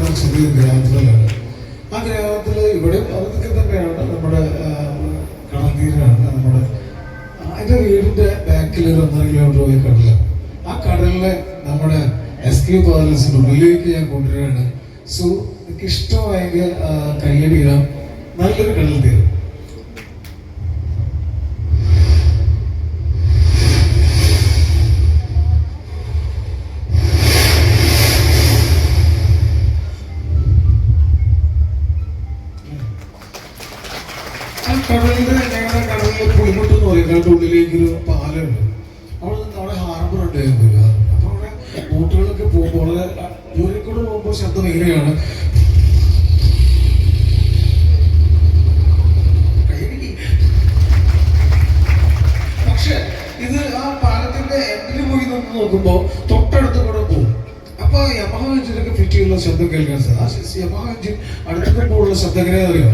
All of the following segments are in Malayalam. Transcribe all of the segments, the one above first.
പറയുന്ന ചെറിയ ഗ്രാമത്തിലാണ്. ആ ഗ്രാമത്തിൽ ഇവിടെ അതൊക്കെ തന്നെയാണ് നമ്മുടെ കടൽ തീരാണ്. നമ്മുടെ എൻ്റെ വീടിൻ്റെ ബാക്കിൽ ഒരു 1.5 കിലോമീറ്റർ പോയി കടലാണ്. ആ കടലിനെ നമ്മുടെ SK പാലസിൻ്റെ ഉള്ളിലേക്ക് ഞാൻ കൊണ്ടുവരികയാണ്. സോ എനിക്ക് ഇഷ്ടമായെങ്കിൽ കയ്യടിക്കണം. നല്ലൊരു കടൽ തീരം. ഞങ്ങളുടെ കടലിൽ പുളിമുട്ട് എന്ന് പറയും. കടലിൻ്റെ ഉള്ളിലേക്കൊരു പാലമുണ്ട്. അവിടെ ഹാർബർ ഉണ്ട്. അപ്പൊ അവിടെ ബോട്ടുകളൊക്കെ പോകുമ്പോൾ വളരെ ദൂരക്കൂടെ പോകുമ്പോൾ ശബ്ദം എങ്ങനെയാണ്. പക്ഷെ ഇത് ആ പാലത്തിന്റെ എൻഡിൽ പോയി നോക്കുമ്പോൾ തൊട്ടടുത്ത് കൂടെ പോകും. അപ്പൊ യമഹ എഞ്ചിനൊക്കെ ഫിറ്റ് ചെയ്യുന്ന ശബ്ദം കേൾക്കാൻ സാധിക്കും. ആ യമഹ എഞ്ചിൻ അടുത്തൊക്കെ പോകുന്ന ശബ്ദം എങ്ങനെയാണെന്ന് അറിയാം.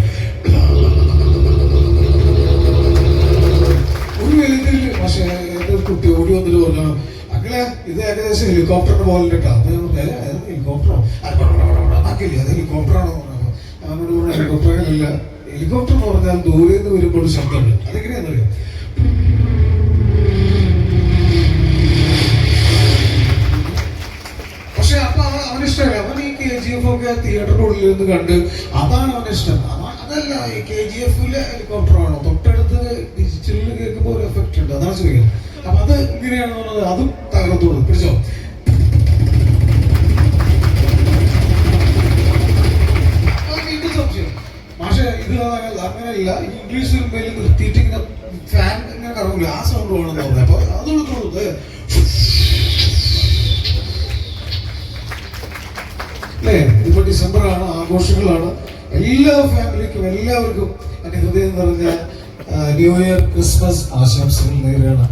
ഒരു വെളുത്തിൽ പക്ഷേ എൻ്റെ ഒരു കുട്ടി ഓടി വന്നിട്ട് പറഞ്ഞു, അങ്ങനെ ഇത് ഏകദേശം ഹെലികോപ്റ്ററിന്റെ പോലെ കേട്ടോ. ഹെലികോപ്റ്ററോ ആക്കില്ല, അത് ഹെലികോപ്റ്ററാണോ പറഞ്ഞത്. അവനോട് പറഞ്ഞ ഹെലികോപ്റ്ററില്ല. ഹെലികോപ്റ്റർ എന്ന് പറഞ്ഞാൽ ദൂരെ നിന്ന് വരുമ്പോൾ ഒരു ശബ്ദമുണ്ട്. അതെങ്ങനെയാണെന്നറിയാം. പക്ഷെ അപ്പൊ അവനിഷ്ടമല്ല. അവൻ ഈ KGF ഒക്കെ തിയേറ്ററിന്റെ ഉള്ളിൽ നിന്ന് കണ്ട് അതാണ് അവനിഷ്ടം. അതല്ല, ഈ KGF-ലെ ഹെലികോപ്റ്ററാണോ തൊട്ടടുത്ത് ഡിജിറ്റലിൽ കേൾക്കുമ്പോൾ ഒരു എഫക്റ്റ് ഉണ്ട്. അതാണ് ചോദിക്കുന്നത്. അപ്പൊ അത് ഇങ്ങനെയാണെന്നുള്ളത് അതും തകർത്തോളൂ. പിടിച്ചോ. വീണ്ടും സംശയം. പക്ഷെ ഇത് അങ്ങനെയല്ല. ഇംഗ്ലീഷ് സിനിമയിൽ നിർത്തിയിട്ട് ഇങ്ങനെ ഫാൻ ഇങ്ങനെ കറങ്ങൂല, ആ സൗണ്ട് വേണമെന്ന് പറഞ്ഞത്. അപ്പൊ അത് കൊടുത്തോളൂ. അല്ലേ, ഇപ്പൊ ഡിസംബറാണ്, ആഘോഷങ്ങളാണ്. എല്ലാ ഫാമിലിക്കും എല്ലാവർക്കും എൻ്റെ ഹൃദയം നിറഞ്ഞ ന്യൂ ഇയർ ക്രിസ്മസ് ആശംസകൾ നേരുകയാണ്.